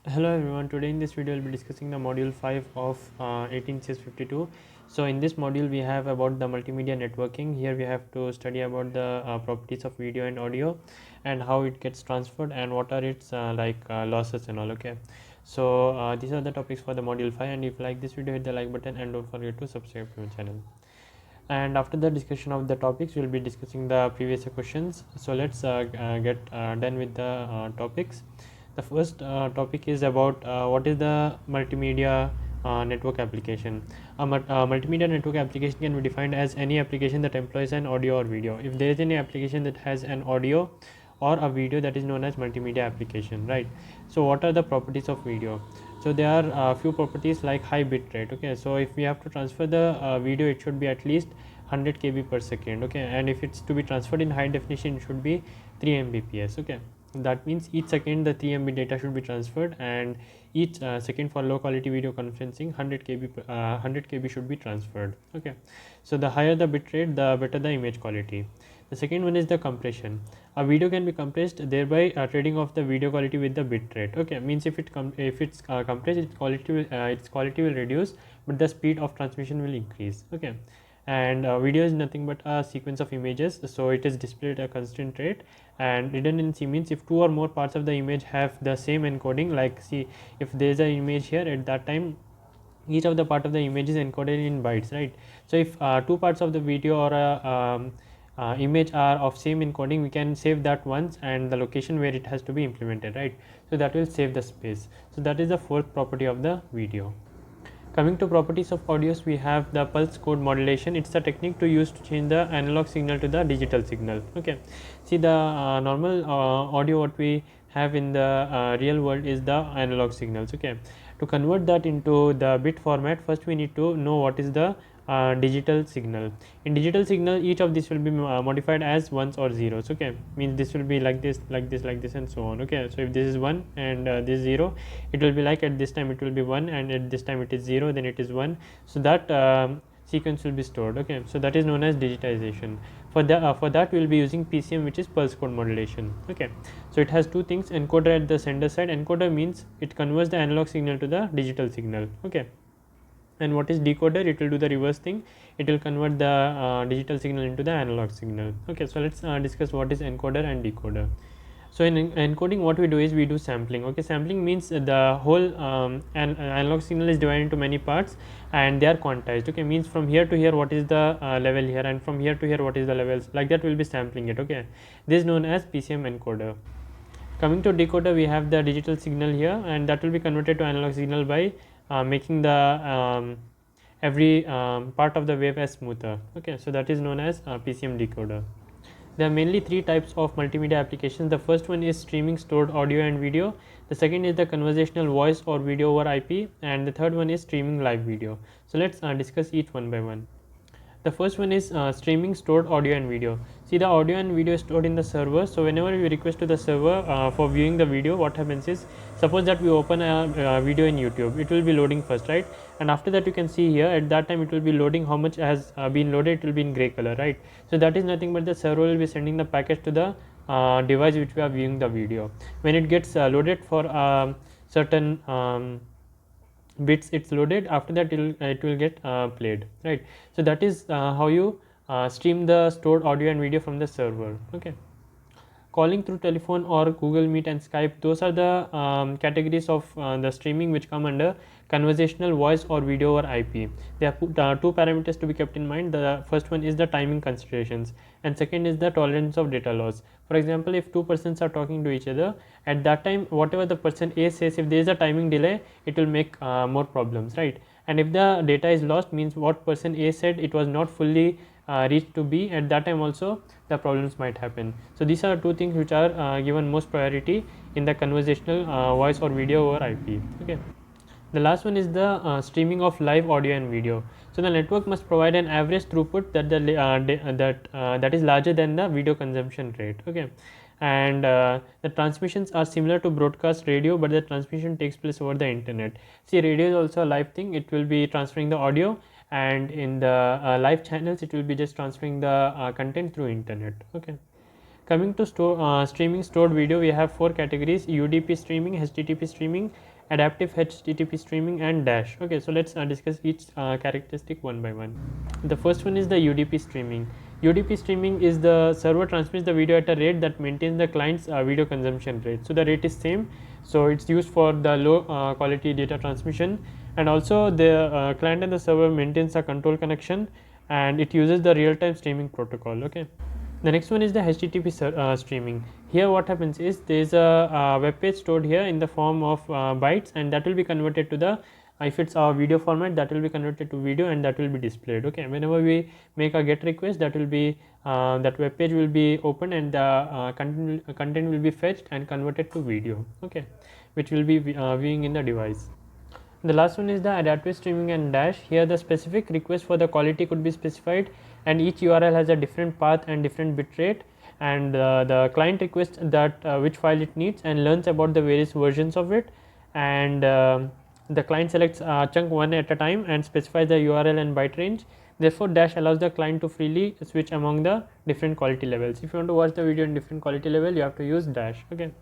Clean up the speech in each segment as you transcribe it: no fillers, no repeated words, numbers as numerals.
Hello everyone, today in this video I will be discussing the module 5 of 18 CS52. So in this module we have about the multimedia networking. Here we have to study about the properties of video and audio and how it gets transferred and what are its losses and all. Okay, so these are the topics for the module 5, and if you like this video, hit the like button and don't forget to subscribe to my channel. And after the discussion of the topics, we will be discussing the previous questions. So let's get done with the topics. The first topic is about what is the multimedia network application. Multimedia network application can be defined as any application that employs an audio or video. If there is any application that has an audio or a video, that is known as multimedia application, right? So what are the properties of video? So there are a few properties like high bit rate. Okay, so if we have to transfer the video, it should be at least 100 kb per second. Okay, and if it's to be transferred in high definition, it should be 3 mbps. Okay, that means each second the 3 MB data should be transferred, and each second for low quality video conferencing 100 kb should be transferred. Okay, so the higher the bit rate, the better the image quality. The second one is the compression. A video can be compressed, thereby trading off the video quality with the bit rate. Okay, means if it's compressed, its quality will reduce, but the speed of transmission will increase. Okay, and video is nothing but a sequence of images, so it is displayed at a constant rate. And redundancy means if two or more parts of the image have the same encoding, like see, if there is an image here, at that time each of the part of the image is encoded in bytes, right? So if two parts of the video or a image are of same encoding, we can save that once and the location where it has to be implemented, right? So that will save the space. So that is the fourth property of the video. Coming to properties of audios, we have the pulse code modulation. It's a technique to use to change the analog signal to the digital signal. Okay, see, the normal audio what we have in the real world is the analog signals. Okay, to convert that into the bit format, first we need to know what is the digital signal. In digital signal, each of these will be modified as ones or zeros. Okay, means this will be like this, like this, like this, and so on. Okay, so if this is 1 and this 0, it will be like at this time it will be 1 and at this time it is 0, then it is 1. So that sequence will be stored. Okay, so that is known as digitization. For that we will be using PCM, which is pulse code modulation. Okay, so it has two things: encoder at the sender side. Encoder means it converts the analog signal to the digital signal. Okay, and what is decoder? It will do the reverse thing. It will convert the digital signal into the analog signal. Okay, so let's discuss what is encoder and decoder. So in encoding, what we do is we do sampling. Okay, sampling means the whole analog signal is divided into many parts and they are quantized. Okay, means from here to here what is the level here, and from here to here what is the levels, like that we will be sampling it. Okay, this is known as PCM encoder. Coming to decoder, we have the digital signal here, and that will be converted to analog signal by making the every part of the wave as smoother. Okay, so that is known as PCM decoder. There are mainly three types of multimedia applications. The first one is streaming stored audio and video. The second is the conversational voice or video over IP, and the third one is streaming live video. So let's discuss each one by one. The first one is streaming stored audio and video. See, the audio and video is stored in the server. So whenever we request to the server for viewing the video, what happens is, suppose that we open a video in YouTube, it will be loading first, right? And after that you can see here, at that time it will be loading how much has been loaded. It will be in gray color, right? So that is nothing but the server will be sending the package to the device which we are viewing the video. When it gets loaded for certain bits, it's loaded. After that it will get played, right? So that is how you stream the stored audio and video from the server. Okay, calling through telephone or Google Meet and Skype, those are the categories of the streaming which come under conversational voice or video over IP. There are two parameters to be kept in mind. The first one is the timing considerations, and second is the tolerance of data loss. For example, if two persons are talking to each other, at that time whatever the person A says, if there is a timing delay, it will make more problems, right? And if the data is lost, means what person A said, it was not fully reached to B, at that time also the problems might happen. So these are two things which are given most priority in the conversational voice or video over IP. Okay, the last one is the streaming of live audio and video. So the network must provide an average throughput that is larger than the video consumption rate. Okay, and the transmissions are similar to broadcast radio, but the transmission takes place over the internet. See, radio is also a live thing. It will be transferring the audio, and in the live channels it will be just transferring the content through internet. Okay, coming to streaming stored video, we have four categories: UDP streaming, HTTP streaming, adaptive HTTP streaming, and dash. Okay, so let's discuss each characteristic one by one. The first one is the UDP streaming. UDP streaming is the server transmits the video at a rate that maintains the client's video consumption rate. So the rate is same, so it's used for the low quality data transmission, and also the client and the server maintains a control connection, and it uses the real-time streaming protocol. Okay. The next one is the HTTP streaming. Here what happens is there is a web page stored here in the form of bytes, and that will be converted to the if it's our video format, that will be converted to video and that will be displayed. Okay, whenever we make a GET request, that will be that web page will be opened, and the content will be fetched and converted to video. Okay, which will be viewing in the device. The last one is the adaptive streaming and dash. Here the specific request for the quality could be specified, and each URL has a different path and different bit rate, and the client requests that which file it needs and learns about the various versions of it, and the client selects chunk one at a time and specifies the URL and byte range. Therefore dash allows the client to freely switch among the different quality levels. If you want to watch the video in different quality level, you have to use dash. Okay.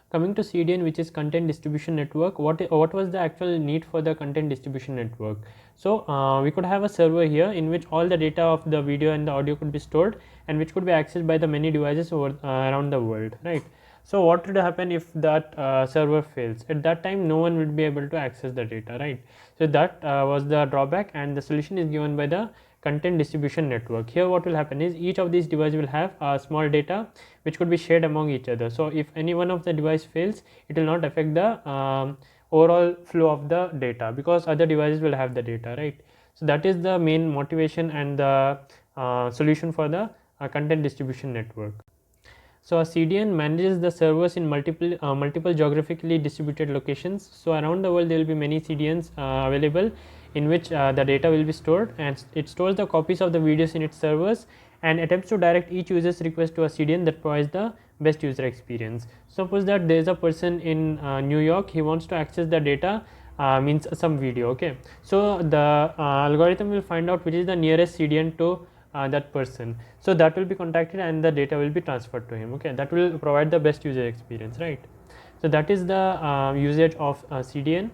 Coming to CDN, which is content distribution network, what was the actual need for the content distribution network? So we could have a server here in which all the data of the video and the audio could be stored, and which could be accessed by the many devices over around the world, right? So what would happen if that server fails? At that time, no one would be able to access the data, right? So that was the drawback, and the solution is given by the content distribution network. Here what will happen is each of these devices will have small data which could be shared among each other. So if any one of the device fails, it will not affect the overall flow of the data, because other devices will have the data, right? So that is the main motivation and the solution for the content distribution network. So a CDN manages the servers in multiple geographically distributed locations. So around the world there will be many CDNs available in which the data will be stored, and it stores the copies of the videos in its servers and attempts to direct each user's request to a CDN that provides the best user experience. Suppose that there is a person in New York, he wants to access the data, means some video. Okay, so the algorithm will find out which is the nearest CDN to that person, so that will be contacted and the data will be transferred to him. Okay, that will provide the best user experience, right? So that is the usage of CDN,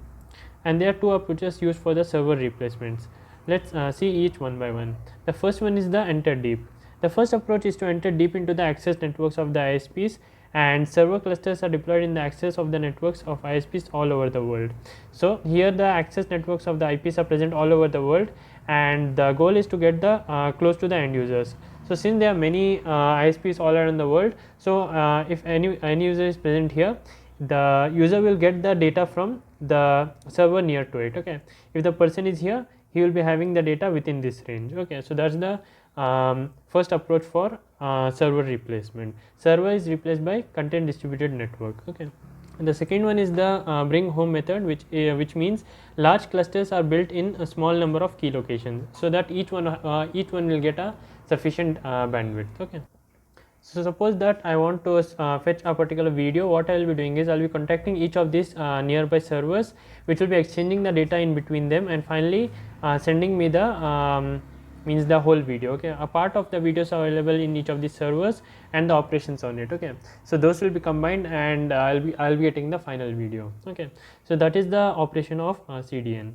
and there are two approaches used for the server replacements. Let's see each one by one. The first one is the enter deep. The first approach is to enter deep into the access networks of the ISPs, and server clusters are deployed in the access of the networks of ISPs all over the world. So here the access networks of the IPs are present all over the world, and the goal is to get the close to the end users. So since there are many ISPs all around the world, so if any user is present here, the user will get the data from the server near to it. Okay, if the person is here, he will be having the data within this range. Okay, so that's the first approach for server replacement. Server is replaced by content distributed network. Okay, and the second one is the bring home method, which means large clusters are built in a small number of key locations, so that each one will get a sufficient bandwidth. Okay, so suppose that I want to fetch a particular video. What I will be doing is I will be contacting each of these nearby servers, which will be exchanging the data in between them, and finally sending me the means the whole video. Okay, a part of the videos are available in each of these servers and the operations on it. Okay, so those will be combined, and I'll be getting the final video. Okay, so that is the operation of CDN.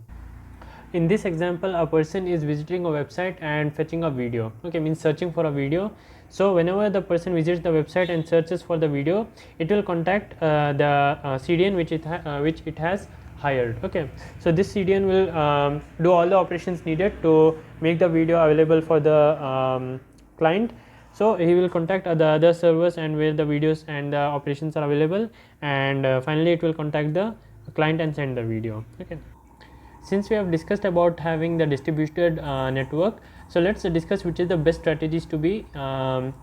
In this example, a person is visiting a website and fetching a video. Okay, means searching for a video. So whenever the person visits the website and searches for the video, it will contact the CDN which it has hired. Okay, so this CDN will do all the operations needed to make the video available for the client. So he will contact the other servers and where the videos and the operations are available, and finally it will contact the client and send the video. Okay, since we have discussed about having the distributed network, so let's discuss which is the best strategies to be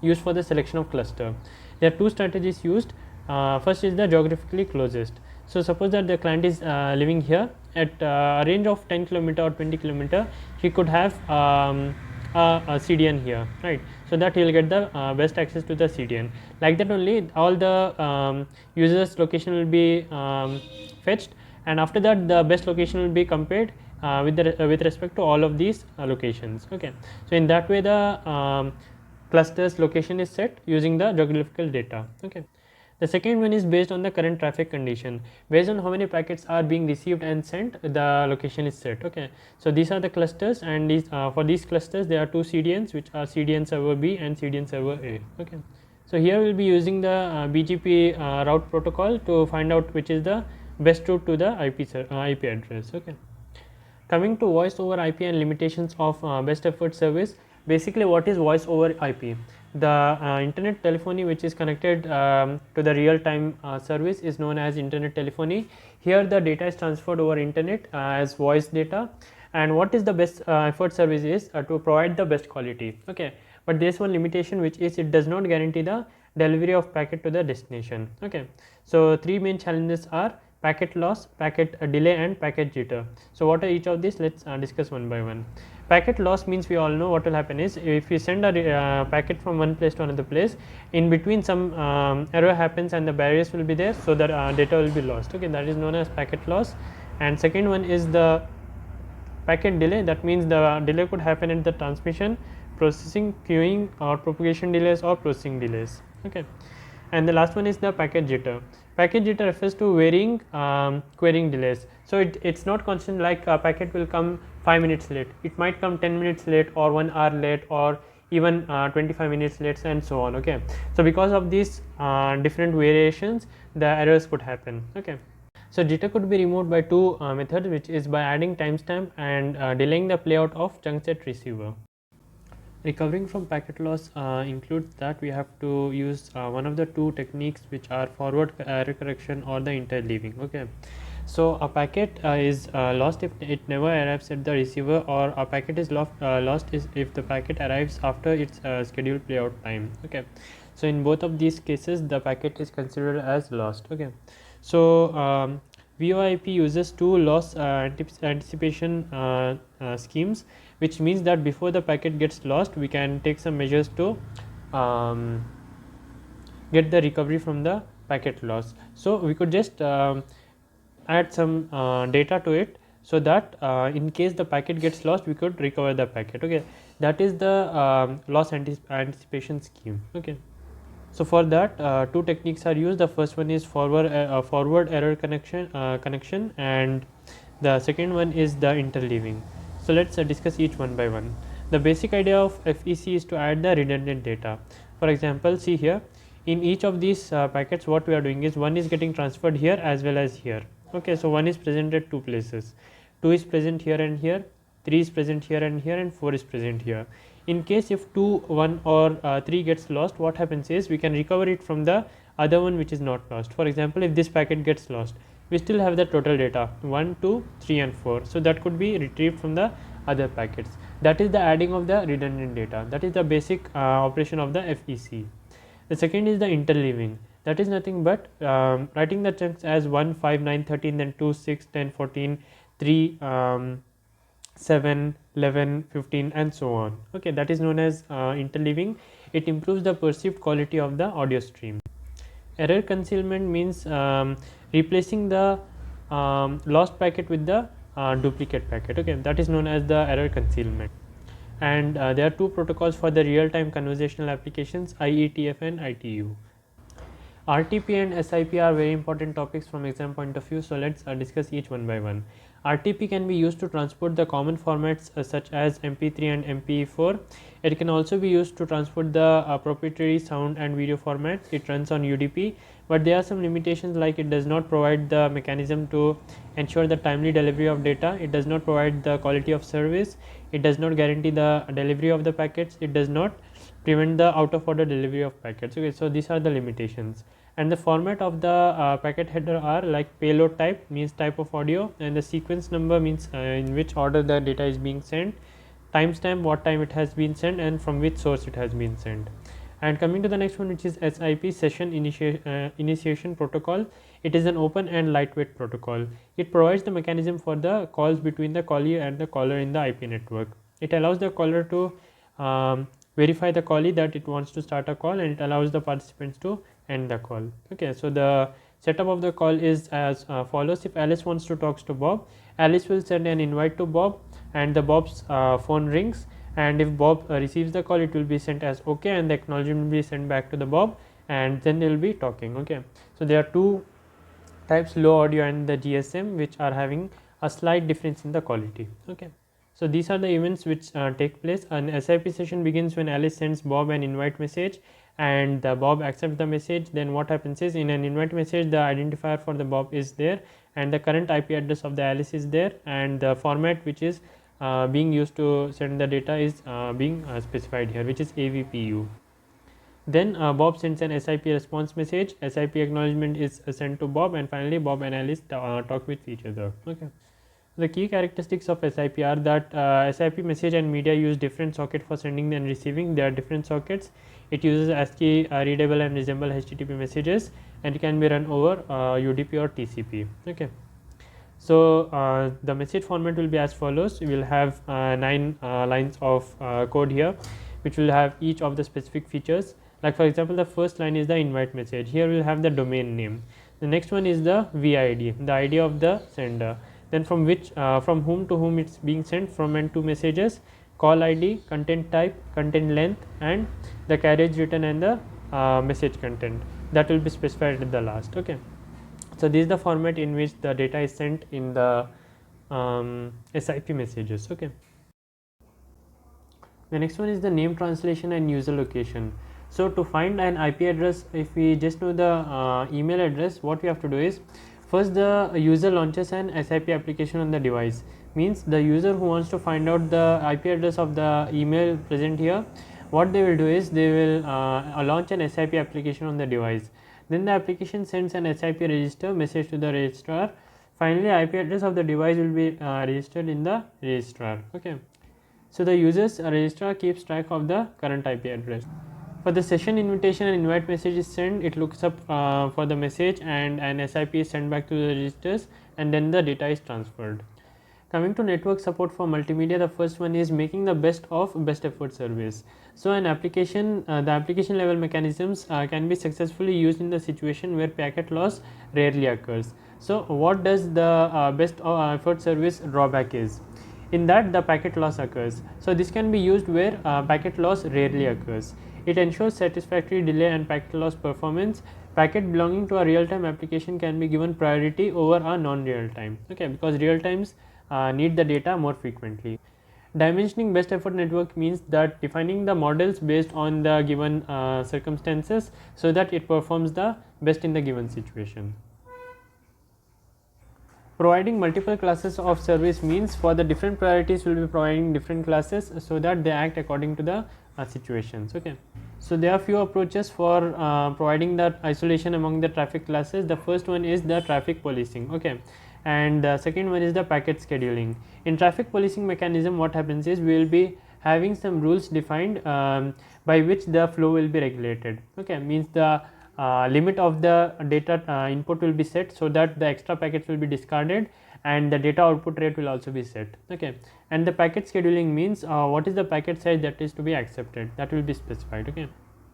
used for the selection of cluster. There are two strategies used. First is the geographically closest. So suppose that the client is living here at a range of 10 km or 20 km, he could have a CDN here, right? So that he will get the best access to the CDN. Like that only all the users location will be fetched, and after that the best location will be compared with respect to all of these locations. Okay, so in that way the cluster's location is set using the geographical data. Okay, The second one is based on the current traffic condition. Based on how many packets are being received and sent, the location is set. Okay, so these are the clusters, and these for these clusters there are two CDNs, which are CDN server B and CDN server A. Okay, so here we will be using the BGP route protocol to find out which is the best route to the IP address. Okay. Coming to voice over IP and limitations of best effort service. Basically, what is voice over IP? The internet telephony which is connected to the real time service is known as internet telephony. Here the data is transferred over internet as voice data, and what is the best effort service is to provide the best quality. Okay, but there is one limitation, which is it does not guarantee the delivery of packet to the destination. Okay, so three main challenges are packet loss, packet delay, and packet jitter. So what are each of these? Let's discuss one by one. Packet loss means we all know what will happen is, if you send a packet from one place to another place, in between some error happens and the barriers will be there, so that data will be lost. Okay, that is known as packet loss. And second one is the packet delay. That means the delay could happen in the transmission, processing, queuing, or propagation delays or processing delays. Okay, and the last one is the packet jitter. Packet jitter refers to varying querying delays. So it's not constant, like a packet will come 5 minutes late, it might come 10 minutes late or 1 hour late or even 25 minutes late, and so on. Okay, so because of these different variations, the errors could happen. Okay, so jitter could be removed by two methods, which is by adding timestamp and delaying the playout of chunk set receiver. Recovering from packet loss includes that we have to use one of the two techniques, which are forward error correction or the interleaving. Okay, so a packet is lost if it never arrives at the receiver, or a packet is lost is if the packet arrives after its scheduled playout time. Okay, so in both of these cases the packet is considered as lost. Okay, so VoIP uses two loss anticipation schemes, which means that before the packet gets lost, we can take some measures to get the recovery from the packet loss. So we could just add some data to it, so that in case the packet gets lost, we could recover the packet. Okay, that is the loss anticipation scheme. Okay, so for that two techniques are used. The first one is forward error connection, and the second one is the interleaving. So let's discuss each one by one. The basic idea of FEC is to add the redundant data. For example, see here, in each of these packets, what we are doing is one is getting transferred here as well as here. Okay, so one is present at two places, 2 is present here and here, 3 is present here and here, and 4 is present here. In case if 2, 1 or 3 gets lost, what happens is we can recover it from the other one which is not lost. For example, if this packet gets lost, we still have the total data 1, 2, 3 and 4, so that could be retrieved from the other packets. That is the adding of the redundant data. That is the basic operation of the FEC. The second is the interleaving. That is nothing but writing the chunks as 1, 5, 9, 13, then 2, 6, 10, 14, 3, 7, 11, 15 and so on. Okay, that is known as interleaving. It improves the perceived quality of the audio stream. Error concealment means replacing the lost packet with the duplicate packet. Okay, that is known as the error concealment. And there are two protocols for the real-time conversational applications, IETF and ITU. RTP and SIP are very important topics from exam point of view, so let's discuss each one by one. RTP can be used to transport the common formats such as MP3 and MP4. It can also be used to transport the proprietary sound and video formats. It runs on UDP, but there are some limitations, like it does not provide the mechanism to ensure the timely delivery of data. It does not provide the quality of service. It does not guarantee the delivery of the packets. It does not prevent the out of order delivery of packets. Okay, so these are the limitations. And the format of the packet header are like payload type, means type of audio, and the sequence number means in which order the data is being sent, timestamp, what time it has been sent, and from which source it has been sent. And coming to the next one, which is SIP, session initiation protocol. It is an open and lightweight protocol. It provides the mechanism for the calls between the callee and the caller in the IP network. It allows the caller to verify the callee that it wants to start a call, and it allows the participants to end the call. Okay, so the setup of the call is as follows. If Alice wants to talk to Bob, Alice will send an invite to Bob, and the Bob's phone rings, and if Bob receives the call, it will be sent as OK, and the acknowledgement will be sent back to the Bob, and then they will be talking. Okay, so there are two types, low audio and the GSM, which are having a slight difference in the quality. Okay, so these are the events which take place. An SIP session begins when Alice sends Bob an invite message and Bob accepts the message. Then what happens is, in an invite message the identifier for the Bob is there and the current IP address of the Alice is there, and the format which is being used to send the data is being specified here, which is AVPU. Then Bob sends an SIP response message, SIP acknowledgement is sent to Bob, and finally Bob and Alice talk with each other. Okay. The key characteristics of SIP are that SIP message and media use different socket for sending and receiving. There are different sockets. It uses ASCII readable and resemble HTTP messages, and it can be run over UDP or TCP. Okay. So the message format will be as follows. We will have 9 lines of code here, which will have each of the specific features. Like for example, the first line is the invite message. Here we will have the domain name. The next one is the VID, the ID of the sender. Then from whom to whom it's being sent, from and to messages, call ID, content type, content length, and the carriage return and the message content. That will be specified at the last. Okay. So this is the format in which the data is sent in the SIP messages. Okay. The next one is the name translation and user location. So to find an IP address, if we just know the email address, what we have to do is, first the user launches an SIP application on the device. Means the user who wants to find out the IP address of the email present here, what they will do is they will launch an SIP application on the device. Then the application sends an SIP register message to the registrar. Finally, IP address of the device will be registered in the registrar. Okay. So the user's registrar keeps track of the current IP address. For the session invitation and invite message is sent, it looks up for the message and an SIP is sent back to the registers, and then the data is transferred. Coming to network support for multimedia, the first one is making the best of best effort service. So an application, the application level mechanisms can be successfully used in the situation where packet loss rarely occurs. So what does the best effort service drawback is? In that the packet loss occurs. So this can be used where packet loss rarely occurs. It ensures satisfactory delay and packet loss performance. Packet belonging to a real-time application can be given priority over a non-real time. Okay, because real times need the data more frequently. Dimensioning best effort network means that defining the models based on the given circumstances so that it performs the best in the given situation. Providing multiple classes of service means for the different priorities will be providing different classes so that they act according to the situations. Okay. So there are few approaches for providing that isolation among the traffic classes. The first one is the traffic policing. Okay. And the second one is the packet scheduling. In traffic policing mechanism, what happens is we will be having some rules defined by which the flow will be regulated. Okay, means the limit of the data input will be set so that the extra packets will be discarded, and the data output rate will also be set. Okay, and the packet scheduling means what is the packet size that is to be accepted, that will be specified. Okay.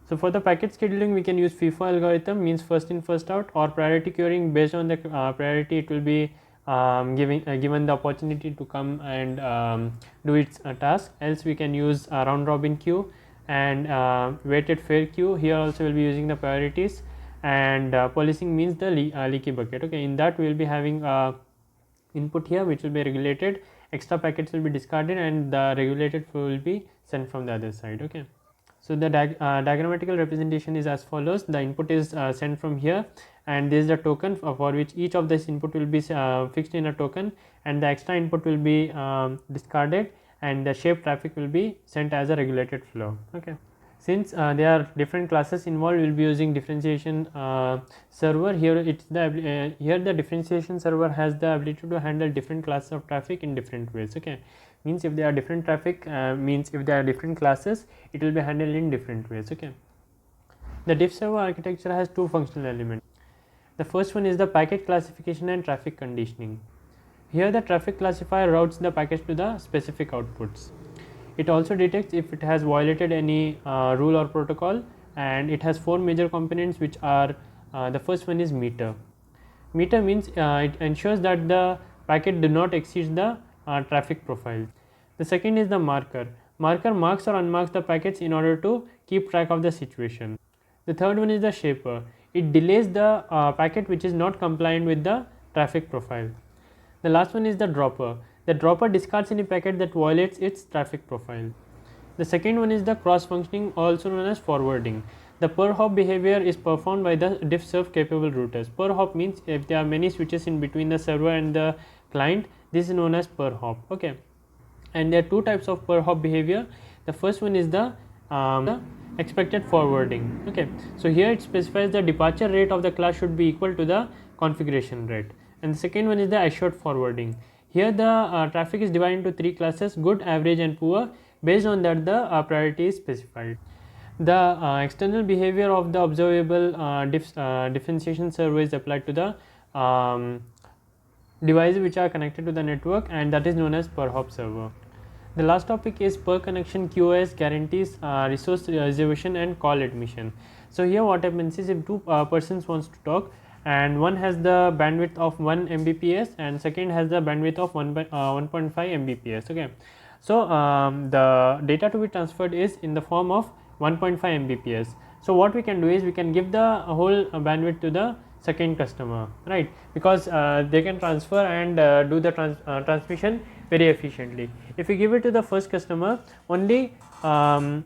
So for the packet scheduling, we can use FIFO algorithm, means first in first out, or priority queuing. Based on the priority, it will be given the opportunity to come and do its task. Else we can use round robin queue and weighted fair queue. Here also we will be using the priorities, and policing means the leaky bucket. Okay, in that we will be having input here which will be regulated, extra packets will be discarded, and the regulated flow will be sent from the other side. Okay. So the diagrammatical representation is as follows. The input is sent from here, and this is the token for which each of this input will be fixed in a token, and the extra input will be discarded, and the shape traffic will be sent as a regulated flow. Okay. Since there are different classes involved, we will be using differentiation server. Here it's the here the differentiation server has the ability to handle different classes of traffic in different ways. Okay, means if there are different traffic, means if there are different classes, it will be handled in different ways. Okay, the diff server architecture has two functional elements. The first one is the packet classification and traffic conditioning. Here the traffic classifier routes the packets to the specific outputs. It also detects if it has violated any rule or protocol, and it has four major components, which are the first one is meter. Meter means it ensures that the packet do not exceed the traffic profile. The second is the marker. Marker marks or unmarks the packets in order to keep track of the situation. The third one is the shaper. It delays the packet which is not compliant with the traffic profile. The last one is the dropper. The dropper discards any packet that violates its traffic profile. The second one is the cross functioning, also known as forwarding. The per hop behavior is performed by the diff serve capable routers. Per hop means if there are many switches in between the server and the client, this is known as per hop. Okay, and there are two types of per hop behavior. The first one is the expected forwarding. Okay, so here it specifies the departure rate of the class should be equal to the configuration rate, and the second one is the assured forwarding. Here the traffic is divided into three classes: good, average and poor. Based on that the priority is specified. The external behavior of the observable differentiation server is applied to the devices which are connected to the network, and that is known as per hop server. The last topic is per connection QoS guarantees resource reservation and call admission. So here what happens is, if two persons wants to talk and one has the bandwidth of 1 Mbps and second has the bandwidth of 1.5 Mbps. Okay, so the data to be transferred is in the form of 1.5 Mbps. So what we can do is we can give the whole bandwidth to the second customer, right, because they can transfer and do the transmission very efficiently. If we give it to the first customer, only 1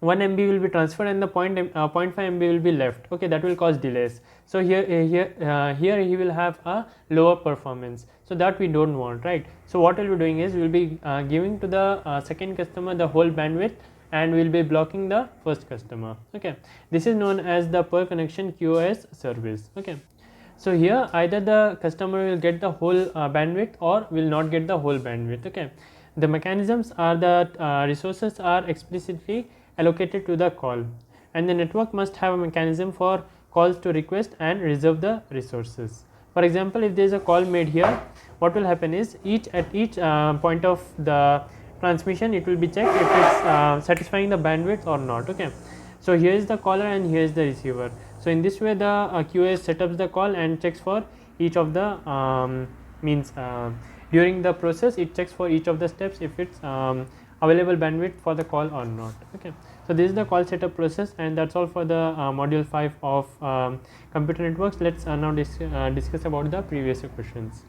MB will be transferred and the 0.5 MB will be left. Okay, that will cause delays. So here he will have a lower performance, so that we don't want, right. So what we'll be doing is we'll be giving to the second customer the whole bandwidth and we'll be blocking the first customer. Okay, this is known as the per connection QoS service. Okay, so here either the customer will get the whole bandwidth or will not get the whole bandwidth. Okay, the mechanisms are that resources are explicitly allocated to the call, and the network must have a mechanism for calls to request and reserve the resources. For example, if there is a call made here, what will happen is at each point of the transmission it will be checked if it's satisfying the bandwidth or not. Okay, so here is the caller and here is the receiver. So in this way the QoS sets up the call and checks for each of the during the process it checks for each of the steps if it's available bandwidth for the call or not. Okay, so this is the call setup process, and that's all for the module 5 of computer networks. Let's now discuss about the previous questions.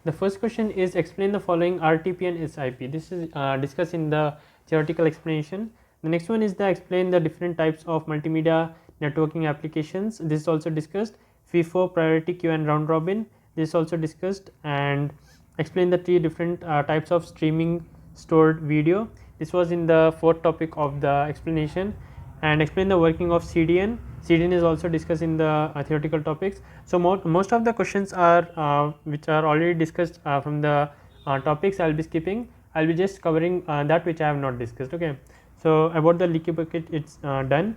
The first question is, explain the following RTP and SIP. This is discussed in the theoretical explanation. The next one is the explain the different types of multimedia networking applications. This is also discussed. FIFO, priority queue and round robin. This is also discussed, and explain the three different types of streaming stored video. This was in the fourth topic of the explanation, and explain the working of CDN. CDN is also discussed in the theoretical topics. So most of the questions are which are already discussed from the topics. I will be skipping. I will be just covering that which I have not discussed. Okay, so about the leaky bucket it's done.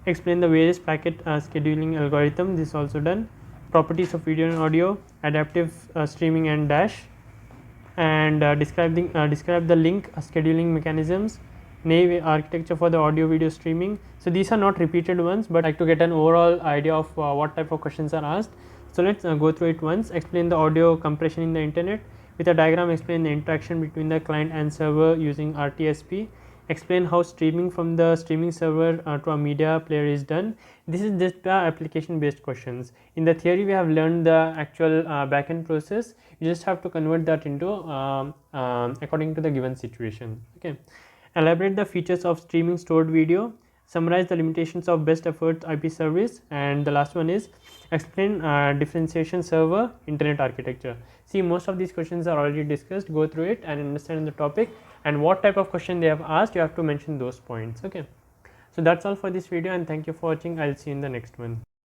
Explain the various packet scheduling algorithm. This is also done. Properties of video and audio, adaptive streaming and dash, and describe the link scheduling mechanisms, naive architecture for the audio video streaming. So these are not repeated ones, but I like to get an overall idea of what type of questions are asked. So let's go through it once. Explain the audio compression in the internet. With a diagram, explain the interaction between the client and server using RTSP. Explain how streaming from the streaming server to a media player is done. This is just application based questions. In the theory we have learned the actual backend process. You just have to convert that into according to the given situation. Okay, elaborate the features of streaming stored video. Summarize the limitations of best efforts IP service, and the last one is explain differentiation server internet architecture. See, most of these questions are already discussed. Go through it and understand the topic, and what type of question they have asked, you have to mention those points. Okay, so that's all for this video, and thank you for watching. I'll see you in the next one.